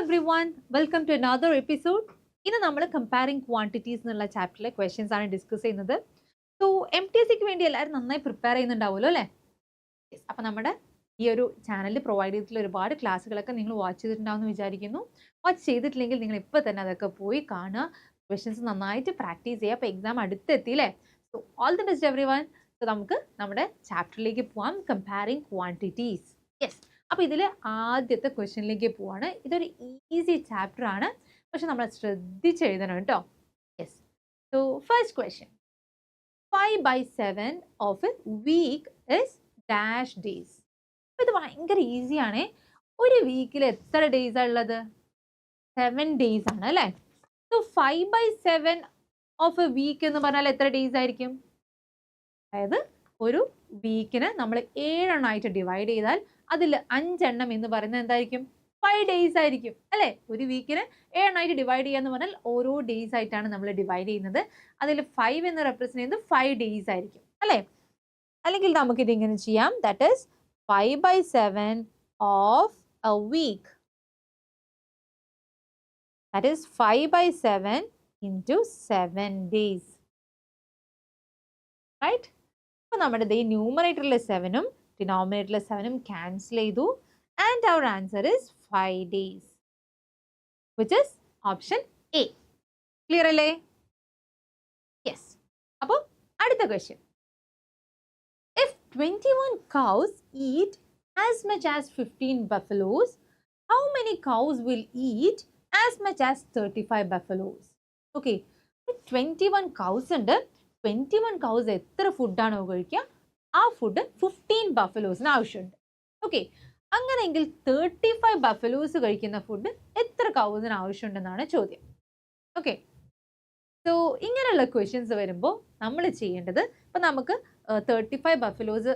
everyone, welcome to another episode. ഇന്ന് നമ്മൾ comparing quantities എന്നുള്ള ചാപ്റ്ററിലെ ക്വസ്റ്റ്യൻസ് ആണ് ഡിസ്കസ് ചെയ്യുന്നത്. സോ MTSക്ക് വേണ്ടി എല്ലാവരും നന്നായി പ്രിപ്പയർ ചെയ്യുന്നുണ്ടാവുമല്ലോ അല്ലേ? അപ്പം നമ്മുടെ ഈ ഒരു ചാനലിൽ പ്രൊവൈഡ് ചെയ്തിട്ടുള്ള ഒരുപാട് ക്ലാസ്സുകളൊക്കെ നിങ്ങൾ വാച്ച് ചെയ്തിട്ടുണ്ടാവും എന്ന് വിചാരിക്കുന്നു. വാച്ച് ചെയ്തിട്ടില്ലെങ്കിൽ നിങ്ങൾ ഇപ്പോൾ തന്നെ അതൊക്കെ പോയി കാണുക, ക്വസ്റ്റ്യൻസ് നന്നായിട്ട് പ്രാക്ടീസ് ചെയ്യുക. അപ്പോൾ എക്സാം അടുത്തെത്തിയില്ലേ? So all the best everyone. So നമുക്ക് നമ്മുടെ ചാപ്റ്ററിലേക്ക് പോവാം, കമ്പയറിംഗ് ക്വാണ്ടിറ്റീസ്. യെസ്, അപ്പോൾ ഇതിൽ ആദ്യത്തെ ക്വസ്റ്റ്യനിലേക്ക് പോവാണ്. ഇതൊരു ഈസി ചാപ്റ്റർ ആണ്, പക്ഷെ നമ്മൾ ശ്രദ്ധിച്ച് എഴുതണം കേട്ടോ. Yes, so first question, 5/7 of a week is dash days. അപ്പോൾ ഇത് ഭയങ്കര ഈസിയാണേ. ഒരു വീക്കിൽ എത്ര ഡേയ്സ് ആണ് ഉള്ളത്? 7 ഡേയ്സ് ആണ് അല്ലേ? സോ 5/7 ഓഫ് എ വീക്ക് എന്ന് പറഞ്ഞാൽ എത്ര ഡേയ്സ് ആയിരിക്കും? അതായത് ഒരു വീക്കിന് നമ്മൾ 7 എണ്ണമായിട്ട് ഡിവൈഡ് ചെയ്താൽ അതിൽ 5 എണ്ണം എന്ന് പറയുന്നത് എന്തായിരിക്കും? 5 ഡേയ്സ് ആയിരിക്കും അല്ലേ? ഒരു വീക്കിന് 7 എണ്ണമായിട്ട് ഡിവൈഡ് ചെയ്യുക എന്ന് പറഞ്ഞാൽ ഓരോ ഡേയ്സ് ആയിട്ടാണ് നമ്മൾ ഡിവൈഡ് ചെയ്യുന്നത്. അതിൽ 5 എന്ന് റെപ്രസെന്റ് ചെയ്യുന്നത് 5 ഡേയ്സ് ആയിരിക്കും അല്ലേ? അല്ലെങ്കിൽ നമുക്കിത് ഇങ്ങനെ ചെയ്യാം, that is 5/7 of a week. That is 5/7 into 7 days. Right? അപ്പോൾ നമ്മുടെ ഈ ന്യൂമറേറ്ററിലെ 7ഉം ഡിനോമിനേറ്ററിലെ 7ഉം ക്യാൻസൽ ചെയ്തു. And our answer is 5 days, which is option A. Clear അല്ലേ? യെസ്. അപ്പോൾ അടുത്ത question, if 21 cows eat as much as 15 buffaloes, how many cows will eat as much as 35 buffaloes? Okay, 21 cows ഉണ്ട്. 21 cows എത്ര ഫുഡാണോ കഴിക്കുക, ആ food 15 ബഫലോസിന് ആവശ്യമുണ്ട്. Okay, അങ്ങനെയെങ്കിൽ 35 buffaloes കഴിക്കുന്ന ഫുഡ് എത്ര കൗസിന് ആവശ്യമുണ്ടെന്നാണ് ചോദ്യം. ഓക്കെ, സോ ഇങ്ങനെയുള്ള ക്വസ്റ്റ്യൻസ് വരുമ്പോൾ നമ്മൾ ചെയ്യേണ്ടത്, ഇപ്പം നമുക്ക് 35 ബഫലോസ്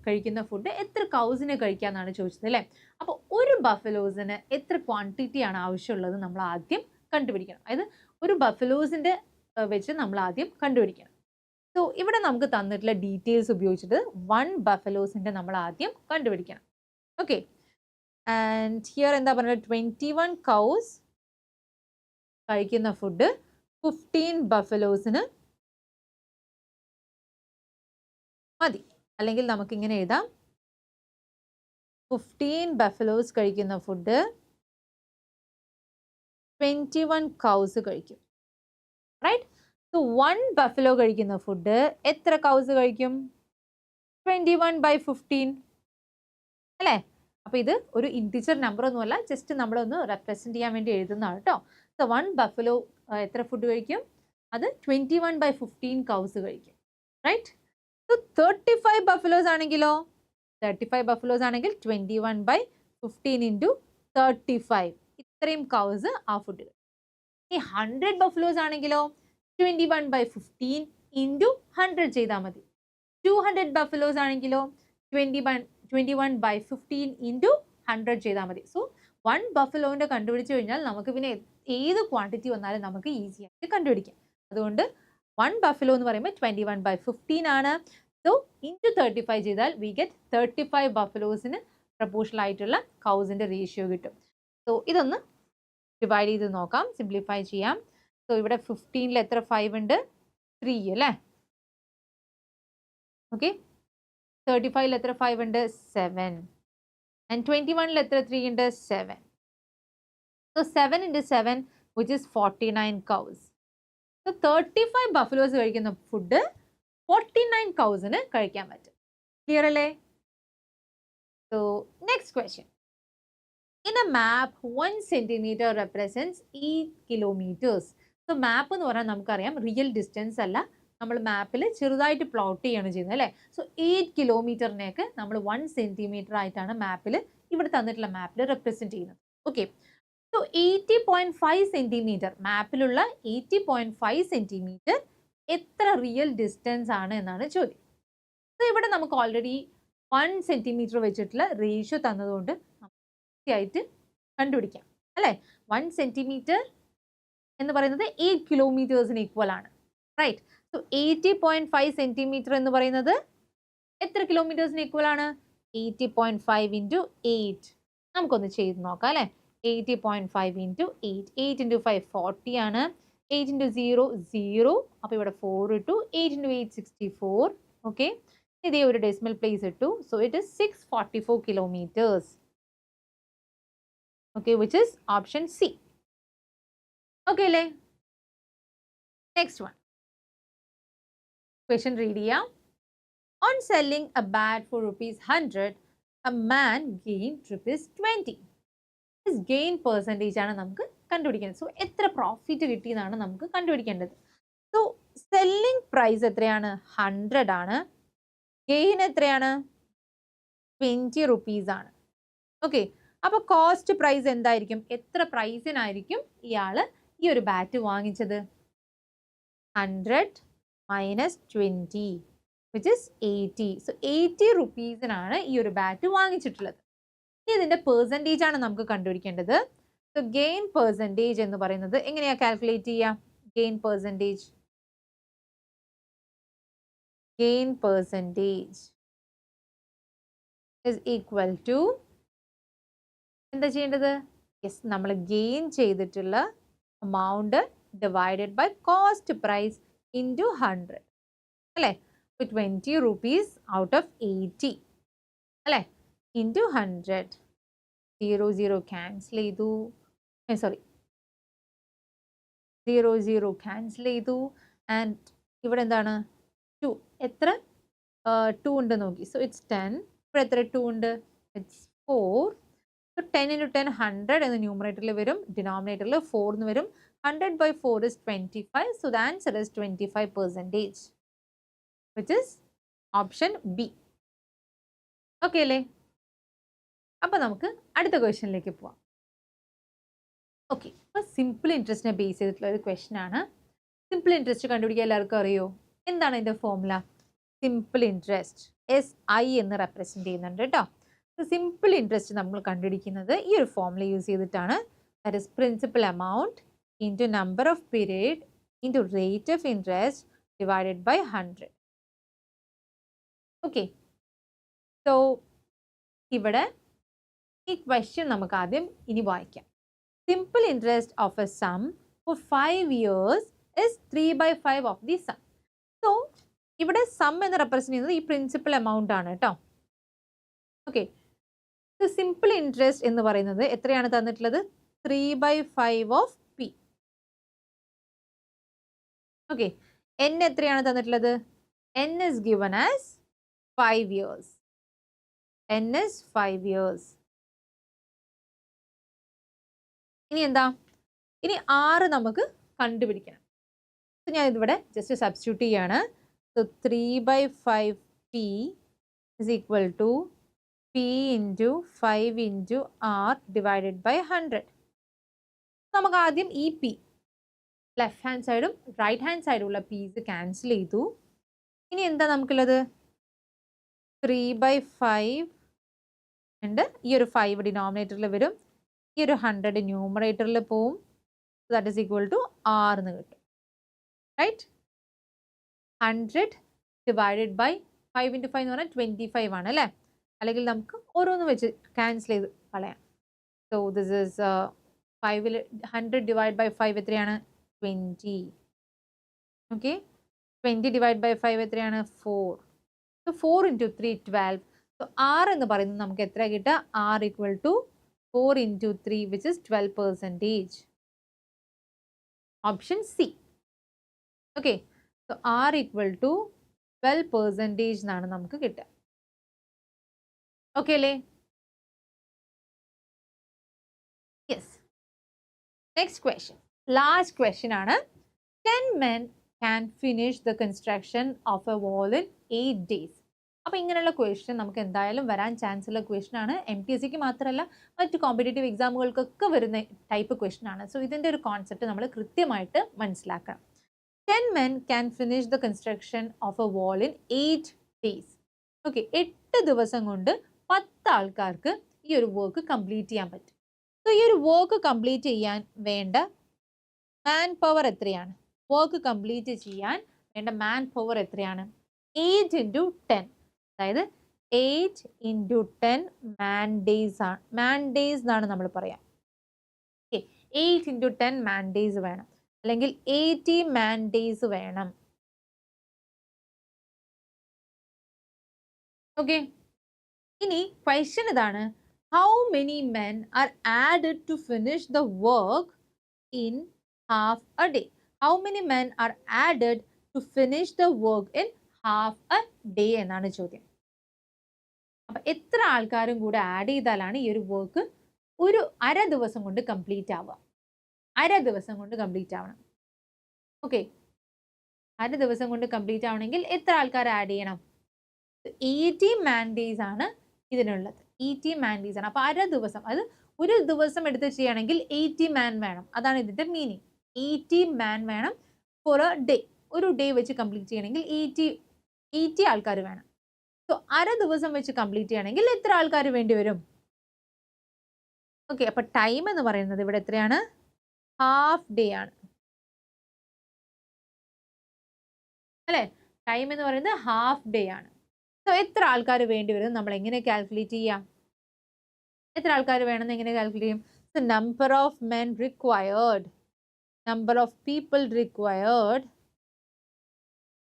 കഴിക്കുന്ന ഫുഡ് എത്ര കൗസിന് കഴിക്കാമെന്നാണ് ചോദിച്ചത് അല്ലേ? അപ്പോൾ ഒരു ബഫലോസിന് എത്ര ക്വാണ്ടിറ്റിയാണ് ആവശ്യമുള്ളത് നമ്മൾ ആദ്യം കണ്ടുപിടിക്കണം. അതായത് ഒരു ബഫലോസിൻ്റെ വെച്ച് നമ്മൾ ആദ്യം കണ്ടുപിടിക്കണം. സോ ഇവിടെ നമുക്ക് തന്നിട്ടുള്ള ഡീറ്റെയിൽസ് ഉപയോഗിച്ചിട്ട് 1 ബഫലോസിൻ്റെ നമ്മൾ ആദ്യം കണ്ടുപിടിക്കണം. ഓക്കെ, ആൻഡ് ഹിയർ എന്താ പറയുക, 21 കൗസ് കഴിക്കുന്ന ഫുഡ് 15 ബഫലോസിന് മതി. അല്ലെങ്കിൽ നമുക്കിങ്ങനെ എഴുതാം, 15 ബഫലോസ് കഴിക്കുന്ന ഫുഡ് 21 കൗസ് കഴിക്കും. റൈറ്റ്? സോ 1 ബഫലോ കഴിക്കുന്ന ഫുഡ് എത്ര കൗസ് കഴിക്കും? 21/15 അല്ലേ? അപ്പോൾ ഇത് ഒരു ഇൻറ്റിജർ നമ്പർ ഒന്നുമല്ല, ജസ്റ്റ് നമ്മളൊന്ന് റെപ്രസെൻറ്റ് ചെയ്യാൻ വേണ്ടി എഴുതുന്നതാണ് കേട്ടോ. സോ 1 ബഫലോ എത്ര ഫുഡ് കഴിക്കും? അത് 21/15 കൗസ് കഴിക്കും. റൈറ്റ്? സോ 35 ബഫലോസ് ആണെങ്കിലോ, 35 ബഫലോസ് ആണെങ്കിൽ 21/15 ഇൻറ്റു 35, ഇത്രയും കൗസ് ആ ഫുഡ് കഴിക്കും. ഈ 100 ബഫലോസ് ആണെങ്കിലോ 21/15 ഇൻറ്റു 100 ചെയ്താൽ മതി. 200 ബഫലോസ് ആണെങ്കിലോ 21/15 ഇൻറ്റു 100 ചെയ്താൽ മതി. സോ 1 ബഫലോൻ്റെ കണ്ടുപിടിച്ച് കഴിഞ്ഞാൽ നമുക്ക് പിന്നെ ഏത് ക്വാണ്ടിറ്റി വന്നാലും നമുക്ക് ഈസി ആയിട്ട് കണ്ടുപിടിക്കാം. അതുകൊണ്ട് 1 ബഫലോ എന്ന് പറയുമ്പോൾ 21/15 ആണ്. സോ ഇൻറ്റു 35 ചെയ്താൽ വി ഗെറ്റ് 35 ബഫലോസിന് പ്രപ്പോർഷണൽ ആയിട്ടുള്ള കൗസിൻ്റെ റേഷ്യോ കിട്ടും. സോ ഇതൊന്ന് ഡിവൈഡ് ചെയ്ത് നോക്കാം, സിംപ്ലിഫൈ ചെയ്യാം. സോ ഇവിടെ 15ൽ എത്ര 5 ഉണ്ട്? 3 അല്ലേ? ഓക്കെ, 35ൽ എത്ര 5 ഉണ്ട്? 7. ആൻഡ് 21ൽ എത്ര 3 ഉണ്ട്? 7. So 7 into 7 which is 49 cows. So 35 buffaloes കഴിക്കുന്ന ഫുഡ് 49 കൗസിന് കഴിക്കാൻ പറ്റും. ക്ലിയർ അല്ലേ? So next question, in a map 1 centimeter represents 8 kilometers. So map എന്ന് പറഞ്ഞാൽ നമുക്കറിയാം റിയൽ ഡിസ്റ്റൻസ് അല്ല, നമ്മൾ മാപ്പിൽ ചെറുതായിട്ട് പ്ലോട്ട് ചെയ്യാണ് ചെയ്യുന്നത് അല്ലേ? സോ 8 കിലോമീറ്ററിനെയൊക്കെ നമ്മൾ 1 സെൻറ്റിമീറ്റർ ആയിട്ടാണ് മാപ്പിൽ, ഇവിടെ തന്നിട്ടുള്ള മാപ്പിൽ റെപ്രസെൻറ്റ് ചെയ്യുന്നത്. ഓക്കെ, സോ 80.5 സെൻറ്റിമീറ്റർ, മാപ്പിലുള്ള 80.5 സെൻറ്റിമീറ്റർ എത്ര റിയൽ ഡിസ്റ്റൻസ് ആണ് എന്നാണ് ചോദ്യം. സോ ഇവിടെ നമുക്ക് ഓൾറെഡി 1 സെൻറ്റിമീറ്റർ വെച്ചിട്ടുള്ള റേഷ്യോ തന്നതുകൊണ്ട് ആയിട്ട് കണ്ടുപിടിക്കാം അല്ലേ? 1 സെൻറ്റിമീറ്റർ എന്ന് പറയുന്നത് 8 കിലോമീറ്റേഴ്സിന് ഈക്വൽ ആണ്. റൈറ്റ്? സോ 80.5 സെൻറ്റിമീറ്റർ എന്ന് പറയുന്നത് എത്ര കിലോമീറ്റേഴ്സിന് ഈക്വൽ ആണ്? 80.5 ഇൻറ്റു 8. നമുക്കൊന്ന് ചെയ്ത് നോക്കാം അല്ലേ? 80.5 into 8. 8 into 5 40 ആണ്. 8 into 0 0. അപ്പോൾ ഇവിടെ 4 ഇട്ടു. 8 into 8 64. ഓക്കെ, ഇതേ ഒരു ഡെസിമൽ പ്ലേസ് ഇട്ടു. So it is 644 kilometers. Okay, which is option C. Okay അല്ലേ? നെക്സ്റ്റ് വൺ ക്വസ്റ്റ്യൻ റീഡ് ചെയ്യാം. On selling a bat for rupees 100, a man gained rupees 20. This gain percentage ആണ് നമുക്ക് കണ്ടുപിടിക്കേണ്ടത്. So എത്ര profit കിട്ടിയെന്നാണ് നമുക്ക് കണ്ടുപിടിക്കേണ്ടത്. So selling price എത്രയാണ്? 100 ആണ്. ഗെയിൻ എത്രയാണ്? 20 rupees ആണ്. ഓക്കെ, അപ്പോൾ കോസ്റ്റ് പ്രൈസ് എന്തായിരിക്കും? എത്ര പ്രൈസിനായിരിക്കും ഇയാള് ഈ ഒരു ബാറ്റ് വാങ്ങിച്ചത്? 100 minus 20 which is 80. So 80 rupeesനാണ് ഈ ഒരു ബാറ്റ് വാങ്ങിച്ചിട്ടുള്ളത്. ഇനി ഇതിന്റെ പെർസെൻറ്റേജ് ആണ് നമുക്ക് കണ്ടുപിടിക്കേണ്ടത്. സോ ഗെയിൻ പെർസെൻറ്റേജ് എന്ന് പറയുന്നത് എങ്ങനെയാ കാൽക്കുലേറ്റ് ചെയ്യുക? Gain percentage is equal to എന്താ ചെയ്യേണ്ടത്? യെസ്, നമ്മൾ ഗെയിൻ ചെയ്തിട്ടുള്ള amount divided by cost price into 100 അല്ലേ? 20 rupees out of 80 അല്ലേ? into 100. 0 cancel ചെയ്തു. സോറി, 0 cancel ചെയ്തു. ആൻഡ് ഇവിടെ എന്താണ്? 2. എത്ര 2 ഉണ്ട് നോക്കി. So it's 10. ഇവിടെ എത്ര 2 ഉണ്ട്? ഇറ്റ്സ് 4. സോ 10 into 10 100 എന്ന് ന്യൂമറേറ്ററിൽ വരും, ഡിനോമിനേറ്ററിൽ 4 എന്ന് വരും. 100 by 4 is 25. So the answer is 25%, which is option B. Okay അല്ലേ? അപ്പോൾ നമുക്ക് അടുത്ത ക്വസ്റ്റ്യനിലേക്ക് പോവാം. ഓക്കെ, അപ്പോൾ സിമ്പിൾ ഇൻട്രസ്റ്റിനെ ബേസ് ചെയ്തിട്ടുള്ള ഒരു ക്വസ്റ്റ്യൻ ആണ്. സിമ്പിൾ ഇൻട്രസ്റ്റ് കണ്ടുപിടിക്കാൻ എല്ലാവർക്കും അറിയോ? എന്താണ് അതിൻ്റെ ഫോർമുല? സിമ്പിൾ ഇൻട്രസ്റ്റ് SI എന്ന് റെപ്രസെൻറ്റ് ചെയ്യുന്നുണ്ട് കേട്ടോ. സിമ്പിൾ ഇൻട്രസ്റ്റ് നമ്മൾ കണ്ടുപിടിക്കുന്നത് ഈ ഒരു ഫോർമുല യൂസ് ചെയ്തിട്ടാണ്. That is principal amount into number of period into rate of interest divided by 100. Okay, so ഇവിടെ ഈ ക്വസ്റ്റ്യൻ നമുക്ക് ആദ്യം ഇനി വായിക്കാം. Simple interest of a sum for 5 years is 3/5 of the sum. So ഇവിടെ some എന്ന് represent ചെയ്യുന്നത് ഈ പ്രിൻസിപ്പൽ എമൗണ്ട് ആണ് കേട്ടോ. ഓക്കെ, സിമ്പിൾ ഇൻട്രസ്റ്റ് എന്ന് പറയുന്നത് എത്രയാണ് തന്നിട്ടുള്ളത്? 3/5 ഓഫ് പി. ഓക്കെ, എൻ എത്രയാണ് തന്നിട്ടുള്ളത്? N is given as 5 years. n is 5 years. ഇനി എന്താ? ഇനി R നമുക്ക് കണ്ടുപിടിക്കണം. ഞാൻ ഇതിവിടെ ജസ്റ്റ് സബ്സ്റ്റിറ്റ്യൂട്ട് ചെയ്യാണ്. So 3/5p is equal to p into 5 into r divided by 100. നമുക്ക് ആദ്യം ഈ p ലെഫ്റ്റ് ഹാൻഡ് സൈഡും റൈറ്റ് ഹാൻഡ് സൈഡും ഉള്ള പീസ് ക്യാൻസൽ ചെയ്തു. ഇനി എന്താ നമുക്കുള്ളത്? 3/5 ഉണ്ട്. ഈ ഒരു 5 ഡിനോമിനേറ്ററിൽ വരും, ഈ ഒരു 100 ന്യൂമറേറ്ററിൽ പോവും. That is equal to R എന്ന് കിട്ടും. റൈറ്റ്? 100 ഡിവൈഡഡ് ബൈ 5 into 5 എന്ന് പറഞ്ഞാൽ 25 ആണ് അല്ലേ? അല്ലെങ്കിൽ നമുക്ക് ഓരോന്ന് വെച്ച് ക്യാൻസൽ ചെയ്ത് കളയാം. സോ ദിസ് ഈസ് 5ൽ 100 ഡിവൈഡ് ബൈ 5 എത്രയാണ്? 20. ഓക്കെ, 20 ഡിവൈഡ് ബൈ 5 എത്രയാണ്? 4. So 4 into 3 12. സോ R എന്ന് പറയുന്നത് നമുക്ക് എത്ര കിട്ടുക? R equal to 4 into 3 which is 12%. Option C. Okay, so R equal to 12% എന്നാണ് നമുക്ക് കിട്ടുക. ഓക്കെ അല്ലേ? Yes. Next question, last question ആണ്. 10 men can finish the construction of a wall in 8 days. അപ്പോൾ ഇങ്ങനെയുള്ള ക്വസ്റ്റ്യൻ നമുക്ക് എന്തായാലും വരാൻ ചാൻസ് ഉള്ള ക്വസ്റ്റ്യൻ ആണ്. MTSCക്ക് മാത്രമല്ല മറ്റ് കോമ്പറ്റേറ്റീവ് എക്സാമുകൾക്കൊക്കെ വരുന്ന ടൈപ്പ് ക്വസ്റ്റ്യൻ ആണ്. സോ ഇതിൻ്റെ ഒരു കോൺസെപ്റ്റ് നമ്മൾ കൃത്യമായിട്ട് മനസ്സിലാക്കണം. 10 men can finish the construction of a wall in 8 days. Okay, 8 ദിവസം കൊണ്ട് 10 ആൾക്കാർക്ക് ഈ ഒരു വർക്ക് കംപ്ലീറ്റ് ചെയ്യാൻ പറ്റും. സോ ഈ ഒരു വർക്ക് കംപ്ലീറ്റ് ചെയ്യാൻ വേണ്ട മാൻ പവർ എത്രയാണ്? വർക്ക് കംപ്ലീറ്റ് ചെയ്യാൻ വേണ്ട മാൻ പവർ എത്രയാണ്? 8 into 10. അതായത് 8 into 10 മാൻ ഡേയ്സ് ആണ്. മാൻ ഡേയ്സ് എന്നാണ് നമ്മൾ പറയാം. 8 into 10 man days വേണം, അല്ലെങ്കിൽ 80 man days വേണം. ഓക്കെ, ഇനി ക്വസ്റ്റ്യൻ ഇതാണ്, how many men are added to finish the work in half a day? How many men are added to finish the work in half a day എന്നാണ് ചോദ്യം. അപ്പൊ എത്ര ആൾക്കാരും കൂടെ ആഡ് ചെയ്താലാണ് ഈ ഒരു വർക്ക് ഒരു അര ദിവസം കൊണ്ട് കംപ്ലീറ്റ് ആവുക? അര ദിവസം കൊണ്ട് കംപ്ലീറ്റ് ആവണം. ഓക്കെ, അര ദിവസം കൊണ്ട് കംപ്ലീറ്റ് ആവണമെങ്കിൽ എത്ര ആൾക്കാർ ആഡ് ചെയ്യണം? 80 man days ആണ് ഇതിനുള്ളത്. 80 man days ആണ്. അപ്പൊ അര ദിവസം, അത് ഒരു ദിവസം എടുത്ത് ചെയ്യണമെങ്കിൽ 80 man വേണം. അതാണ് ഇതിന്റെ മീനിങ്. 80 man വേണം ഫോർ എ ഡേ. ഒരു ഡേ വെച്ച് കംപ്ലീറ്റ് ചെയ്യണമെങ്കിൽ 80 ആൾക്കാർ വേണം. സോ അര ദിവസം വെച്ച് കംപ്ലീറ്റ് ചെയ്യണമെങ്കിൽ എത്ര ആൾക്കാർ വേണ്ടി വരും? ഓക്കെ, അപ്പൊ ടൈം എന്ന് പറയുന്നത് ഇവിടെ എത്രയാണ്? ഹാഫ് ഡേ ആണ് അല്ലെ? ടൈം എന്ന് പറയുന്നത് ഹാഫ് ഡേ ആണ്. സോ എത്ര ആൾക്കാർ വേണ്ടി വരും നമ്മൾ എങ്ങനെ കാൽക്കുലേറ്റ് ചെയ്യാം? എത്ര ആൾക്കാർ വേണമെന്ന് എങ്ങനെ കാൽക്കുലേറ്റ് ചെയ്യും? The number of men required, number of people required,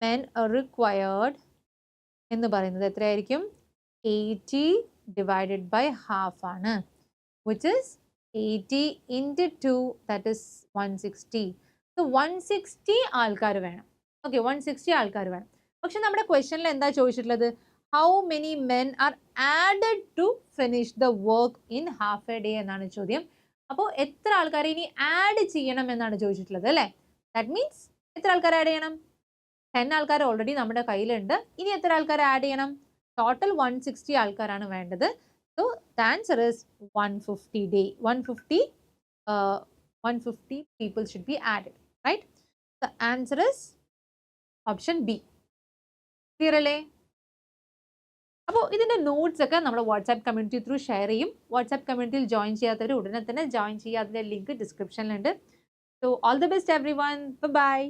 men required എന്ന് പറയുന്നത് എത്രയായിരിക്കും? 80 ഡിവൈഡഡ് ബൈ ഹാഫ് ആണ്, which is 80 into 2, that is 160. So 160 ആൾക്കാർ വേണം. ഓക്കെ, 160 ആൾക്കാർ വേണം. പക്ഷെ നമ്മുടെ ക്വസ്റ്റ്യനിൽ എന്താ ചോദിച്ചിട്ടുള്ളത്? How many men are added to finish the work in half a day എന്നാണ് ചോദ്യം. അപ്പോൾ എത്ര ആൾക്കാരെ ഇനി ആഡ് ചെയ്യണം എന്നാണ് ചോദിച്ചിട്ടുള്ളത് അല്ലേ? ദാറ്റ് മീൻസ് എത്ര ആൾക്കാർ ആഡ് ചെയ്യണം? 10 ആൾക്കാർ ഓൾറെഡി നമ്മുടെ കയ്യിലുണ്ട്. ഇനി എത്ര ആൾക്കാർ ആഡ് ചെയ്യണം? ടോട്ടൽ 160 ആൾക്കാരാണ് വേണ്ടത്. So the answer is 150 day. 150 people should be added, right? The answer is option B. Clear അല്ലേ? അപ്പോൾ ഇതിന്റെ നോട്ട്സ് ഒക്കെ നമ്മുടെ വാട്സ്ആപ്പ് കമ്മ്യൂണിറ്റി ത്രൂ ഷെയർ ചെയ്യും. വാട്സ്ആപ്പ് കമ്മ്യൂണിറ്റിയിൽ ജോയിൻ ചെയ്യാത്തവർ ഉടനെ തന്നെ ജോയിൻ ചെയ്യുക. അതിന്റെ link ഡിസ്ക്രിപ്ഷനിലുണ്ട്. So all the best everyone. Bye bye.